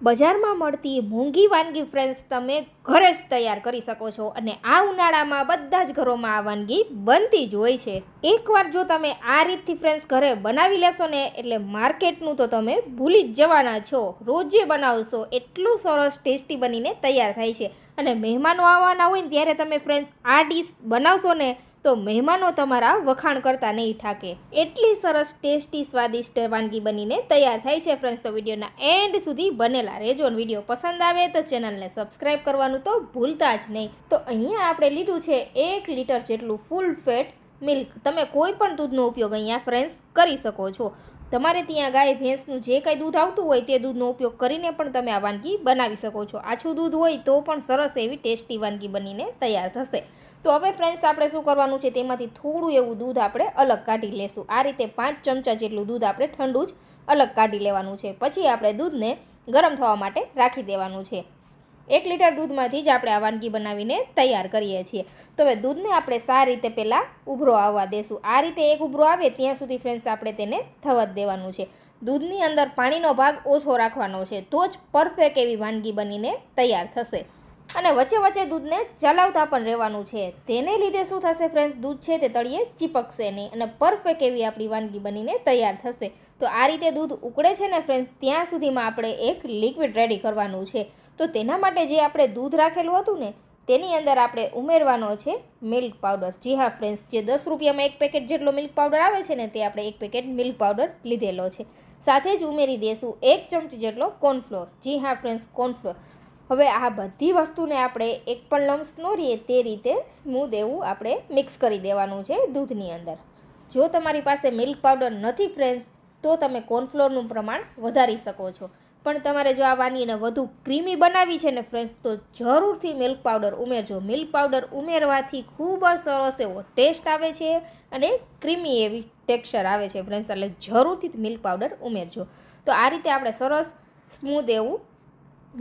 બજારમાં મળતી મોંઘી વાનગી ફ્રેન્ડ્સ તમે ઘરે જ તૈયાર કરી શકો છો અને આ ઉનાળામાં બધા જ ઘરોમાં આ વાનગી બનતી જ હોય છે. એકવાર જો તમે આ રીતથી ફ્રેન્ડ્સ ઘરે બનાવી લેશો ને એટલે માર્કેટનું તો તમે ભૂલી જ જવાના છો. રોજે બનાવશો એટલું સરસ ટેસ્ટી બનીને તૈયાર થાય છે અને મહેમાનો આવવાના હોય ને ત્યારે તમે ફ્રેન્ડ્સ આ ડીશ બનાવશો ને તો મહેમાનો તમારા વખાણ કરતા નહીં થાકે. એટલી સરસ ટેસ્ટી સ્વાદિષ્ટ વાનગી બનીને તૈયાર થાય છે ફ્રેન્ડ્સ. તો વિડીયોના એન્ડ સુધી બનેલા રહેજો અને વિડીયો પસંદ આવે તો ચેનલને સબસ્ક્રાઈબ કરવાનું તો ભૂલતા જ નહીં. તો અહીંયા આપણે લીધું છે 1 લીટર જેટલું ફૂલ ફેટ મિલ્ક. તમે કોઈ પણ દૂધનો ઉપયોગ અહીંયા ફ્રેન્ડ્સ કરી શકો છો. તમારે ત્યાં ગાય ભેંસનું જે કંઈ દૂધ આવતું હોય તે દૂધનો ઉપયોગ કરીને પણ તમે આ વાનગી બનાવી શકો છો. આછું દૂધ હોય તો પણ સરસ એવી ટેસ્ટી વાનગી બનીને તૈયાર થશે. તો હવે ફ્રેન્ડ્સ આપણે શું કરવાનું છે, તેમાંથી થોડું એવું દૂધ આપણે અલગ કાઢી લેશું. આ રીતે 5 ચમચા જેટલું દૂધ આપણે ઠંડુ જ અલગ કાઢી લેવાનું છે. પછી આપણે દૂધને ગરમ થવા માટે રાખી દેવાનું છે. 1 લીટર દૂધમાંથી જ આપણે આ વાનગી બનાવીને તૈયાર કરીએ છીએ. તો હવે દૂધને આપણે સારી રીતે પહેલાં ઉભરો આવવા દેશું. આ રીતે એક ઉભરો આવે ત્યાં સુધી ફ્રેન્ડ્સ આપણે તેને થવા જ દેવાનું છે. દૂધની અંદર પાણીનો ભાગ ઓછો રાખવાનો છે તો જ પરફેક્ટ એવી વાનગી બનીને તૈયાર થશે. અને વચ્ચે વચ્ચે દૂધને ચલાવતા પણ રહેવાનું છે. તેને લીધે શું થશે ફ્રેન્ડ્સ, દૂધ છે તે તળિયે ચીપકશે નહીં અને પરફેક્ટ એવી આપણી વાનગી બનીને તૈયાર થશે. તો આ રીતે દૂધ ઉકળે છે ને ફ્રેન્ડ્સ, ત્યાં સુધીમાં આપણે એક લિક્વિડ રેડી કરવાનું છે. તો તેના માટે જે આપણે દૂધ રાખેલું હતું ને તેની અંદર આપણે ઉમેરવાનો છે મિલ્ક પાવડર. જી હા ફ્રેન્ડ્સ, જે 10 રૂપિયામાં 1 પેકેટ જેટલો મિલ્ક પાવડર આવે છે ને તે આપણે 1 પેકેટ મિલ્ક પાવડર લીધેલો છે. સાથે જ ઉમેરી દઈશું 1 ચમચી જેટલો કોર્નફ્લોર. જી હા ફ્રેન્ડ્સ, કોર્નફ્લોર. હવે આ બધી વસ્તુને આપણે એક પણ લમ્સ ન રહીએ તે રીતે સ્મૂધ એવું આપણે મિક્સ કરી દેવાનું છે દૂધની અંદર. જો તમારી પાસે મિલ્ક પાવડર નથી ફ્રેન્ડ્સ તો તમે કોર્નફ્લોરનું પ્રમાણ વધારી શકો છો. પણ તમારે જો આ વાનગીને વધુ ક્રીમી બનાવી છે ને ફ્રેન્ડ્સ તો જરૂરથી મિલ્ક પાવડર ઉમેરજો. મિલ્ક પાવડર ઉમેરવાથી ખૂબ જ સરસ એવો ટેસ્ટ આવે છે અને ક્રીમી એવી ટેક્સચર આવે છે ફ્રેન્ડ્સ, એટલે જરૂરથી મિલ્ક પાવડર ઉમેરજો. તો આ રીતે આપણે સરસ સ્મૂધ એવું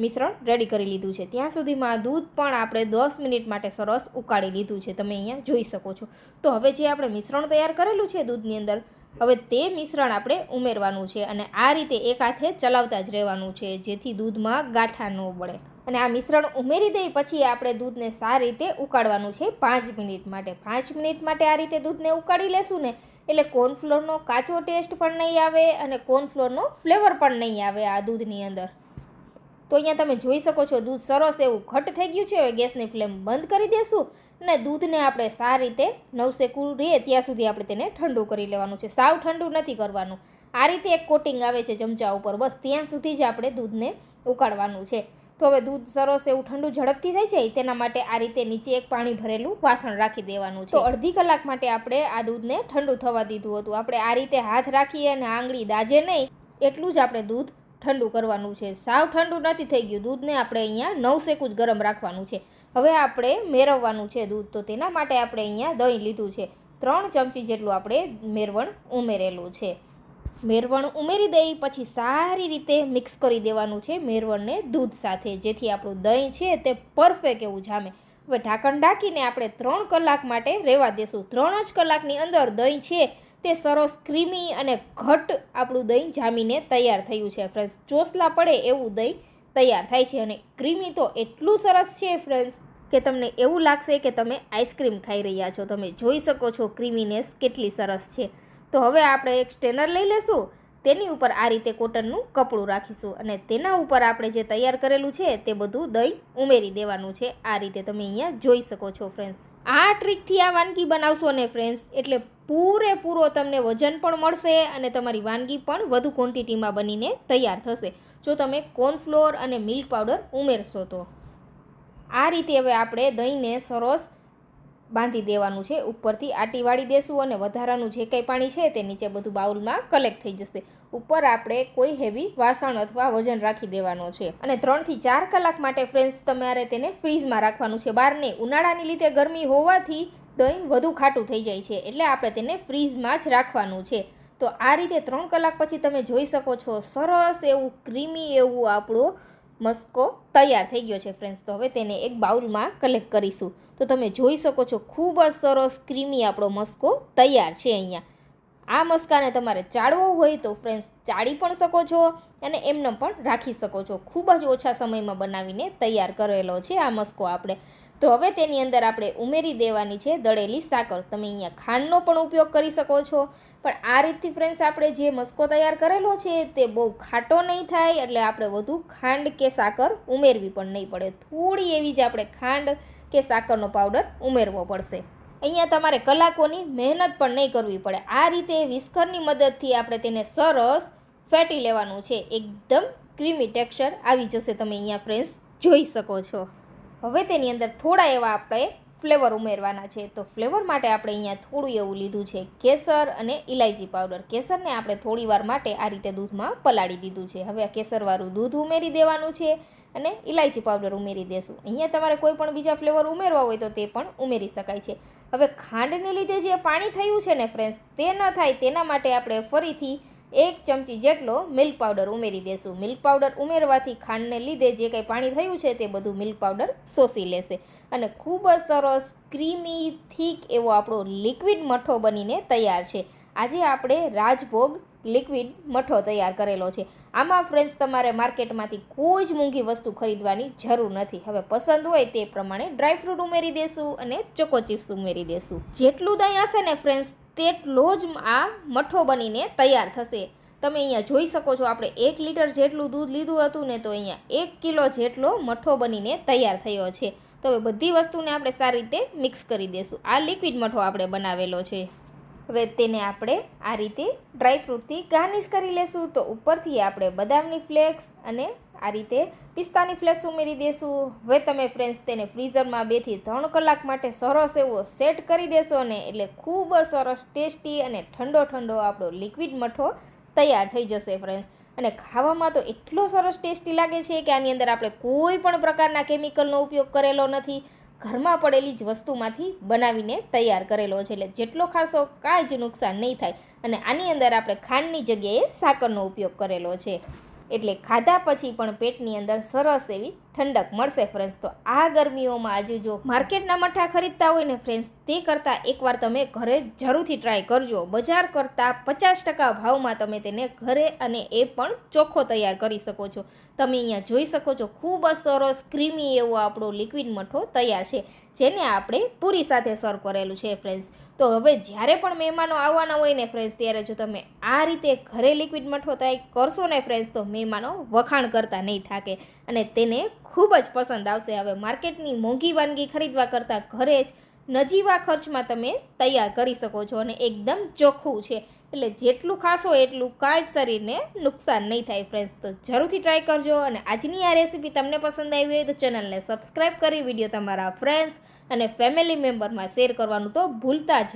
મિશ્રણ રેડી કરી લીધું છે. ત્યાં સુધીમાં દૂધ પણ આપણે 10 મિનિટ માટે સરસ ઉકાળી લીધું છે, તમે અહીંયા જોઈ શકો છો. તો હવે જે આપણે મિશ્રણ તૈયાર કરેલું છે દૂધની અંદર, હવે તે મિશ્રણ આપણે ઉમેરવાનું છે અને આ રીતે એક હાથે ચલાવતા જ રહેવાનું છે જેથી દૂધમાં ગાંઠા ન પડે. અને આ મિશ્રણ ઉમેરી દઈ પછી આપણે દૂધને સારી રીતે ઉકાળવાનું છે 5 મિનિટ માટે. 5 મિનિટ માટે આ રીતે દૂધને ઉકાળી લેશું ને એટલે કોર્નફ્લોરનો કાચો ટેસ્ટ પણ નહીં આવે અને કોર્નફ્લોરનો ફ્લેવર પણ નહીં આવે આ દૂધની અંદર. તો અહીંયા તમે જોઈ શકો છો દૂધ સરસ એવું ઘટ થઈ ગયું છે. હવે ગેસની ફ્લેમ બંધ કરી દઈશું અને દૂધને આપણે સારી રીતે નવસેકું રહે ત્યાં સુધી આપણે તેને ઠંડુ કરી લેવાનું છે. સાવ ઠંડુ નથી કરવાનું. આ રીતે એક કોટિંગ આવે છે ચમચા ઉપર, બસ ત્યાં સુધી જ આપણે દૂધને ઉકાળવાનું છે. તો હવે દૂધ સરસ એવું ઠંડુ ઝડપથી થઈ જાય તેના માટે આ રીતે નીચે એક પાણી ભરેલું વાસણ રાખી દેવાનું છે. તો અડધી કલાક માટે આપણે આ દૂધને ઠંડુ થવા દીધું હતું. આપણે આ રીતે હાથ રાખીએ અને આંગળી દાજે નહીં એટલું જ આપણે દૂધ ઠંડુ કરવાનું છે. સાવ ઠંડુ નથી થઈ ગયું. દૂધને આપણે અહીંયા નવસેકું જ ગરમ રાખવાનું છે. હવે આપણે મેળવવાનું છે દૂધ. તો તેના માટે આપણે અહીંયા દહીં લીધું છે. 3 ચમચી જેટલું આપણે મેરવણ ઉમેરેલું છે. મેરવણ ઉમેરી દઈ પછી સારી રીતે મિક્સ કરી દેવાનું છે મેરવણને દૂધ સાથે, જેથી આપણું દહીં છે તે પરફેક્ટ એવું જામે. હવે ઢાંકણ ઢાંકીને આપણે 3 કલાક માટે રહેવા દેશું. 3 જ કલાકની અંદર દહીં છે તે સરસ ક્રીમી અને ઘટ આપણું દહીં જામીને તૈયાર થયું છે ફ્રેન્ડ્સ. ચોસલા પડે એવું દહીં તૈયાર થાય છે અને ક્રીમી તો એટલું સરસ છે ફ્રેન્ડ્સ કે તમને એવું લાગશે કે તમે આઈસ્ક્રીમ ખાઈ રહ્યા છો. તમે જોઈ શકો છો ક્રીમીનેસ કેટલી સરસ છે. તો હવે આપણે એક સ્ટેનર લઈ લેશું, તેની ઉપર આ રીતે કોટનનું કપડું રાખીશું અને તેના ઉપર આપણે જે તૈયાર કરેલું છે તે બધું દહીં ઉમેરી દેવાનું છે. આ રીતે તમે અહીંયા જોઈ શકો છો ફ્રેન્ડ્સ. આ ટ્રીકથી આ વાનગી બનાવશો ને ફ્રેન્ડ્સ એટલે પૂરેપૂરો તમને વજન પણ મળશે અને તમારી વાનગી પણ વધુ ક્વોન્ટિટીમાં બનીને તૈયાર થશે જો તમે કોર્નફ્લોર અને મિલ્ક પાવડર ઉમેરશો તો. આ રીતે હવે આપણે દહીંને સરસ બાંધી દેવાનું છે. ઉપરથી આટી વાળી દેશું અને વધારાનું જે કંઈ પાણી છે તે નીચે બધું બાઉલમાં કલેક્ટ થઈ જશે. ઉપર આપણે કોઈ હેવી વાસણ અથવા વજન રાખી દેવાનો છે અને 3 થી 4 કલાક માટે ફ્રેન્ડ્સ તમારે તેને ફ્રીઝમાં રાખવાનું છે. બહાર નહીં, ઉનાળાની લીધે ગરમી હોવાથી દહીં વધુ ખાટું થઈ જાય છે એટલે આપણે તેને ફ્રીઝમાં જ રાખવાનું છે. તો આ રીતે 3 કલાક પછી તમે જોઈ શકો છો સરસ એવું ક્રીમી એવું આપણો મસ્કો તૈયાર થઈ ગયો છે ફ્રેન્ડ્સ. તો હવે તેને એક બાઉલમાં કલેક્ટ કરીશું. તો તમે જોઈ શકો છો ખૂબ જ સરસ ક્રીમી આપણો મસ્કો તૈયાર છે. અહીંયા આ મસ્કાને તમારે ચાળવો હોય તો ફ્રેન્ડ્સ ચાળી પણ શકો છો અને એમને પણ રાખી શકો છો. ખૂબ જ ઓછા સમયમાં બનાવીને તૈયાર કરેલો છે આ મસ્કો આપણે. તો હવે તેની અંદર આપણે ઉમેરી દેવાની છે દળેલી સાકર. તમે અહીંયા ખાંડનો પણ ઉપયોગ કરી શકો છો, પણ આ રીતથી ફ્રેન્ડ્સ આપણે જે મસ્કો તૈયાર કરેલો છે તે બહુ ખાટો નહીં થાય, એટલે આપણે વધુ ખાંડ કે સાકર ઉમેરવી પણ નહીં પડે. થોડી એવી જ આપણે ખાંડ કે સાકરનો પાવડર ઉમેરવો પડશે. અહીંયા તમારે કલાકોની મહેનત પણ નહીં કરવી પડે. આ રીતે વિસ્કરની મદદથી આપણે તેને સરસ ફેટી લેવાનું છે. એકદમ ક્રીમી ટેક્સચર આવી જશે, તમે અહીંયા ફ્રેન્ડ્સ જોઈ શકો છો. હવે તેની અંદર થોડા એવા આપણે ફ્લેવર ઉમેરવાના છે. તો ફ્લેવર માટે આપણે અહીંયા થોડું એવું લીધું છે કેસર અને ઇલાયચી પાવડર. કેસરને આપણે થોડી વાર માટે આ રીતે દૂધમાં પલાળી દીધું છે. હવે આ કેસરવાળું દૂધ ઉમેરી દેવાનું છે અને ઇલાયચી પાવડર ઉમેરી દેશું. અહીંયા તમારે કોઈ પણ બીજા ફ્લેવર ઉમેરવા હોય તો તે પણ ઉમેરી શકાય છે. હવે ખાંડને લીધે જે પાણી થયું છે ને ફ્રેન્ડ્સ, તે ન થાય તેના માટે આપણે ફરીથી 1 ચમચી જેટલો મિલ્ક પાવડર ઉમેરી દેશું. મિલ્ક પાવડર ઉમેરવાથી ખાંડને લીધે જે કંઈ પાણી થયું છે તે બધું મિલ્ક પાવડર શોષી લેશે અને ખૂબ જ સરસ ક્રીમી થીક એવો આપણો લિક્વિડ મઠો બનીને તૈયાર છે. આજે આપણે રાજભોગ લિક્વિડ મઠો તૈયાર કરેલો છે. આમાં ફ્રેન્ડ્સ તમારે માર્કેટમાંથી કોઈ જ મોંઘી વસ્તુ ખરીદવાની જરૂર નથી. હવે પસંદ હોય તે પ્રમાણે ડ્રાયફ્રૂટ ઉમેરી દેશું અને ચોકો ચિપ્સ ઉમેરી દેશું. જેટલું દહીં હશે ને ફ્રેન્ડ્સ, તેટલો જ આ મઠો બનીને તૈયાર થશે. તમે અહીંયા જોઈ શકો છો, આપણે 1 લીટર જેટલું દૂધ લીધું હતું ને, તો અહીંયા 1 કિલો જેટલો મઠો બનીને તૈયાર થયો છે. તો હવે બધી વસ્તુને આપણે સારી રીતે મિક્સ કરી દઈશું. આ લિક્વિડ મઠો આપણે બનાવેલો છે. હવે તેને આપણે આ રીતે ડ્રાયફ્રૂટથી ગાર્નિશ કરી લેશું. તો ઉપરથી આપણે બદામની ફ્લેક્સ અને આ રીતે પિસ્તાની ફ્લેક્સ ઉમેરી દેશું. હવે તમે ફ્રેન્ડ્સ તેને ફ્રીઝરમાં 2 થી 3 કલાક માટે સરસ એવો સેટ કરી દેશો ને, એટલે ખૂબ જ સરસ ટેસ્ટી અને ઠંડો ઠંડો આપણો લિક્વિડ મઠો તૈયાર થઈ જશે ફ્રેન્ડ્સ. અને ખાવામાં તો એટલો સરસ ટેસ્ટી લાગે છે કે આની અંદર આપણે કોઈ પણ પ્રકારના કેમિકલનો ઉપયોગ કરેલો નથી. ઘરમાં પડેલી જ વસ્તુમાંથી બનાવીને તૈયાર કરેલો છે, એટલે જેટલો ખાશો કાંઈ જ નુકસાન નહીં થાય. અને આની અંદર આપણે ખાંડની જગ્યાએ સાકરનો ઉપયોગ કરેલો છે, એટલે ખાધા પછી પણ પેટની અંદર સરસ એવી ઠંડક મળશે ફ્રેન્ડ્સ. તો આ ગરમીઓમાં આજે જો માર્કેટના મઠા ખરીદતા હોય ને ફ્રેન્ડ્સ, તે કરતાં એકવાર તમે ઘરે જરૂરથી ટ્રાય કરજો. બજાર કરતાં 50% ભાવમાં તમે તેને ઘરે અને એ પણ ચોખ્ખો તૈયાર કરી શકો છો. તમે અહીંયા જોઈ શકો છો, ખૂબ જ સરસ ક્રીમી એવો આપણો લિક્વિડ મઠો તૈયાર છે, જેને આપણે પૂરી સાથે સર્વ કરેલું છે ફ્રેન્ડ્સ. તો હવે જ્યારે પણ મહેમાનો આવવાના હોય ને ફ્રેન્ડ્સ, ત્યારે જો તમે આ રીતે ઘરે લિક્વિડ મઠો તૈયાર કરશો ને ફ્રેન્ડ્સ, તો મહેમાનો વખાણ કરતા નહીં થાકે અને તેને ખૂબ જ પસંદ આવશે. હવે માર્કેટની મોંઘી વાનગી ખરીદવા કરતાં ઘરે જ નજીવા ખર્ચમાં તમે તૈયાર કરી શકો છો અને એકદમ ચોખ્ખું છે, એટલે જેટલું ખાશો એટલું કાંઈ જ શરીરને નુકસાન નહીં થાય ફ્રેન્ડ્સ. તો જરૂરથી ટ્રાય કરજો. અને આજની આ રેસીપી તમને પસંદ આવી હોય તો ચેનલને સબસ્ક્રાઈબ કરી વિડીયો તમારા ફ્રેન્ડ્સ અને ફેમિલી મેમ્બરમાં શેર કરવાનું તો ભૂલતા જ